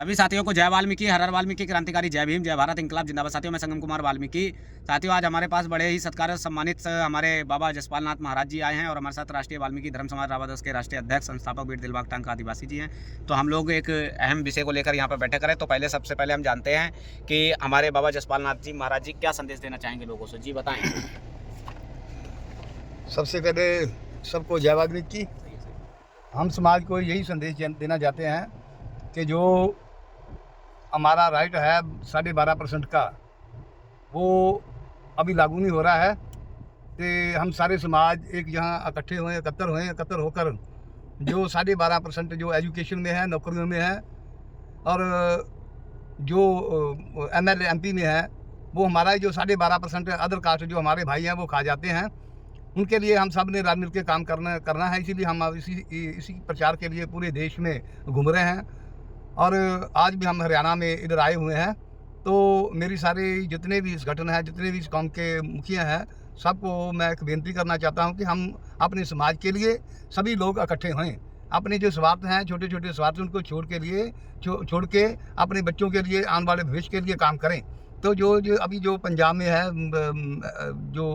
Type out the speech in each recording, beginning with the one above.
सभी साथियों को जय वाल्मीकि, हर हर वाल्मीकि, क्रांतिकारी जय भीम, जय भारत, इंकलाब जिंदाबाद। साथियों, मैं संगम कुमार वाल्मीकि। साथियों, आज हमारे पास बड़े ही सत्कार और सम्मानित हमारे बाबा जसपाल नाथ महाराज जी आए हैं और हमारे साथ राष्ट्रीय वाल्मीकि धर्म समाज रावत के राष्ट्रीय अध्यक्ष संस्थापक बीट दिलबाग टांग का आदिवासी जी हैं। तो हम लोग एक अहम विषय को लेकर यहाँ पर बैठे करें। तो पहले सबसे पहले हम जानते हैं कि हमारे बाबा जसपाल नाथ जी महाराज जी क्या संदेश देना चाहेंगे लोगों से, जी बताएं। सबसे पहले सबको जय वाल्मीकि। हम समाज को यही संदेश देना चाहते हैं कि जो हमारा राइट है 12.5% का, वो अभी लागू नहीं हो रहा है। तो हम सारे समाज एक यहाँ एकत्र होकर जो 12.5% जो एजुकेशन में है, नौकरियों में है और जो MLA MP में है, वो हमारा जो 12.5% अदर कास्ट जो हमारे भाई हैं वो खा जाते हैं। उनके लिए हम सब ने रल मिल के काम करना है। इसीलिए हम इसी प्रचार के लिए पूरे देश में घूम रहे हैं और आज भी हम हरियाणा में इधर आए हुए हैं। तो मेरी सारे जितने भी संगठन हैं, जितने भी इस काम के मुखिया हैं, सबको मैं एक बेनती करना चाहता हूं कि हम अपने समाज के लिए सभी लोग इकट्ठे हों। अपने जो स्वार्थ हैं, छोटे छोटे स्वार्थ, उनको छोड़ के अपने बच्चों के लिए, आने वाले भविष्य के लिए काम करें। तो जो अभी जो पंजाब में है, जो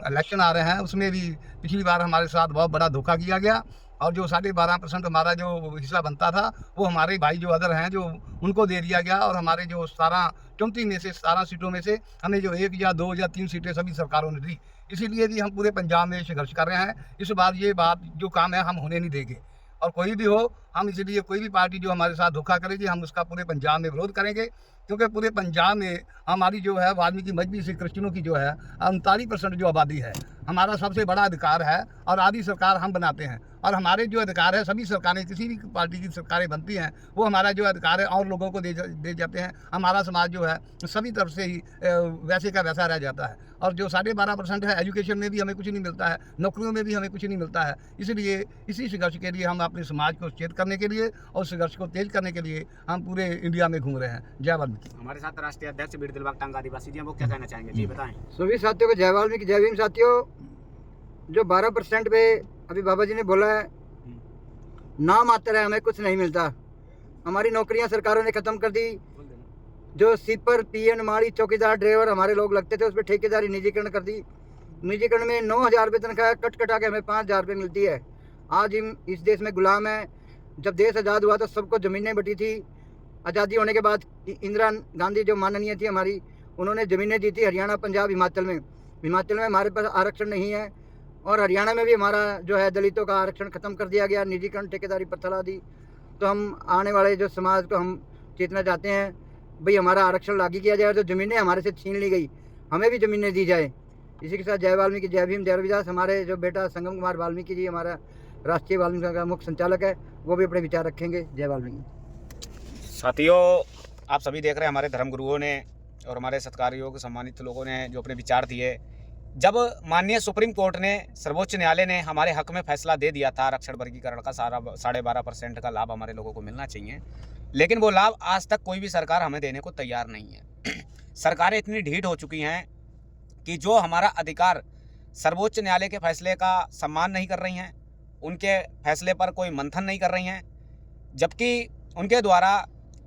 इलेक्शन आ रहे हैं, उसमें भी पिछली बार हमारे साथ बहुत बड़ा धोखा किया गया और जो 12.5% हमारा जो हिस्सा बनता था, वो हमारे भाई जो अदर हैं जो उनको दे दिया गया और हमारे जो 34 में से 17 सीटों में से हमें जो 1 या 2 या 3 सीटें सभी सरकारों ने दी। इसीलिए भी हम पूरे पंजाब में संघर्ष कर रहे हैं। इस बार ये बात जो काम है हम होने नहीं देंगे और कोई भी हो, हम इसलिए कोई भी पार्टी जो हमारे साथ धोखा करेगी, हम उसका पूरे पंजाब में विरोध करेंगे। क्योंकि पूरे पंजाब में हमारी जो है वाल्मीकि मजबी से क्रिश्चियनों की जो है 39% जो आबादी है, हमारा सबसे बड़ा अधिकार है और आधी सरकार हम बनाते हैं। और हमारे जो अधिकार है, सभी सरकारें, किसी भी पार्टी की सरकारें बनती हैं, वो हमारा जो अधिकार है और लोगों को दे जाते हैं। हमारा समाज जो है सभी तरफ से ही वैसे का वैसा रह जाता है। और जो 12.5% है, एजुकेशन में भी हमें कुछ नहीं मिलता है, नौकरियों में भी हमें कुछ नहीं मिलता है। इसलिए इसी संघर्ष के लिए हम अपने समाज को सचेत करने के लिए और संघर्ष को तेज करने के लिए हम पूरे इंडिया में घूम रहे हैं। जय वाल्मीकि। हमारे साथ राष्ट्रीय अध्यक्ष बीट दिलबाग टांग आदिवासी जी हैं, वो क्या कहना चाहेंगे, जी बताएं। सभी साथियों को जय वाल्मीकि, जय भीम। साथियों, जो 12% पे अभी बाबा जी ने बोला है, नाम आता है, हमें कुछ नहीं मिलता। हमारी नौकरियां सरकारों ने खत्म कर दी। जो सीपर, PN, माड़ी, चौकीदार, ड्राइवर हमारे लोग लगते थे, उस पर ठेकेदारी निजीकरण कर दी। निजीकरण में 9,000 रुपये तनख्वाह कट कटा के हमें 5,000 रुपये मिलती है। आज हम इस देश में गुलाम हैं। जब देश आज़ाद हुआ तो सबको ज़मीनें बटी थी। आज़ादी होने के बाद इंदिरा गांधी जो माननीय थी हमारी, उन्होंने ज़मीनें दी थी हरियाणा, पंजाब, हिमाचल में। हिमाचल में हमारे पास आरक्षण नहीं है और हरियाणा में भी हमारा जो है दलितों का आरक्षण ख़त्म कर दिया गया, निजीकरण, ठेकेदारी पर थला दी। तो हम आने वाले जो समाज को हम चेतना चाहते हैं, भाई हमारा आरक्षण लागू किया जाए। जो ज़मीनें हमारे से छीन ली गई, हमें भी ज़मीनें दी जाए। इसी के साथ जय वाल्मीकि, जय भीम, जय रविदास। हमारे जो बेटा संगम कुमार वाल्मीकि जी, हमारा राष्ट्रीय वाल्मीकि का मुख्य संचालक है, वो भी अपने विचार रखेंगे। जय वाल्मीकि। साथियों, आप सभी देख रहे हैं हमारे धर्मगुरुओं ने और हमारे सत्कारयोग्य सम्मानित लोगों ने जो अपने विचार दिए। जब माननीय सुप्रीम कोर्ट ने, सर्वोच्च न्यायालय ने हमारे हक में फैसला दे दिया था आरक्षण वर्गीकरण का, 12.5% का लाभ हमारे लोगों को मिलना चाहिए, लेकिन वो लाभ आज तक कोई भी सरकार हमें देने को तैयार नहीं है। सरकारें इतनी ढीठ हो चुकी हैं कि जो हमारा अधिकार, सर्वोच्च न्यायालय के फैसले का सम्मान नहीं कर रही हैं, उनके फैसले पर कोई मंथन नहीं कर रही हैं। जबकि उनके द्वारा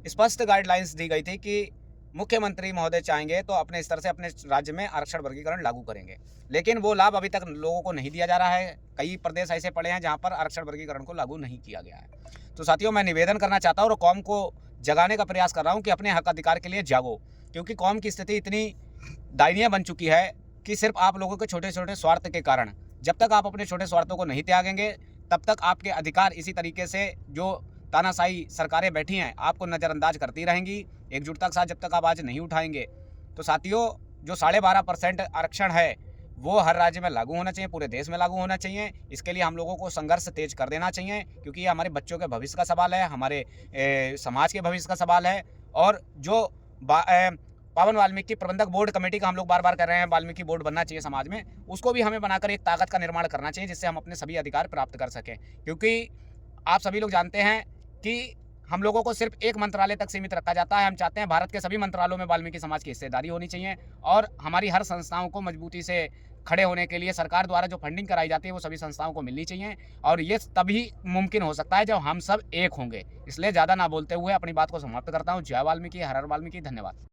स्पष्ट गाइडलाइंस दी गई थी कि मुख्यमंत्री महोदय चाहेंगे तो अपने स्तर से अपने राज्य में आरक्षण वर्गीकरण लागू करेंगे, लेकिन वो लाभ अभी तक लोगों को नहीं दिया जा रहा है। कई प्रदेश ऐसे पड़े हैं जहां पर आरक्षण वर्गीकरण को लागू नहीं किया गया है। तो साथियों, मैं निवेदन करना चाहता हूं और कौम को जगाने का प्रयास कर रहा हूं कि अपने हक अधिकार के लिए जागो, क्योंकि कौम की स्थिति इतनी दयनीय बन चुकी है कि सिर्फ आप लोगों के छोटे छोटे स्वार्थ के कारण, जब तक आप अपने छोटे स्वार्थों को नहीं त्यागेंगे, तब तक आपके अधिकार इसी तरीके से जो तानाशाही सरकारें बैठी हैं आपको नज़रअंदाज करती रहेंगी, एकजुटता के साथ जब तक आवाज़ नहीं उठाएंगे। तो साथियों, जो 12.5% आरक्षण है वो हर राज्य में लागू होना चाहिए, पूरे देश में लागू होना चाहिए। इसके लिए हम लोगों को संघर्ष तेज कर देना चाहिए, क्योंकि ये हमारे बच्चों के भविष्य का सवाल है, हमारे समाज के भविष्य का सवाल है। और जो पावन वाल्मीकि प्रबंधक बोर्ड कमेटी का हम लोग बार बार कर रहे हैं, वाल्मीकि बोर्ड बनना चाहिए समाज में, उसको भी हमें बनाकर एक ताकत का निर्माण करना चाहिए, जिससे हम अपने सभी अधिकार प्राप्त कर सकें। क्योंकि आप सभी लोग जानते हैं कि हम लोगों को सिर्फ एक मंत्रालय तक सीमित रखा जाता है। हम चाहते हैं भारत के सभी मंत्रालयों में वाल्मीकि समाज की हिस्सेदारी होनी चाहिए और हमारी हर संस्थाओं को मजबूती से खड़े होने के लिए सरकार द्वारा जो फंडिंग कराई जाती है वो सभी संस्थाओं को मिलनी चाहिए और ये तभी मुमकिन हो सकता है जब हम सब एक होंगे। इसलिए ज़्यादा ना बोलते हुए अपनी बात को समाप्त करता हूँ। जय वाल्मीकि, हर हर वाल्मीकि, धन्यवाद।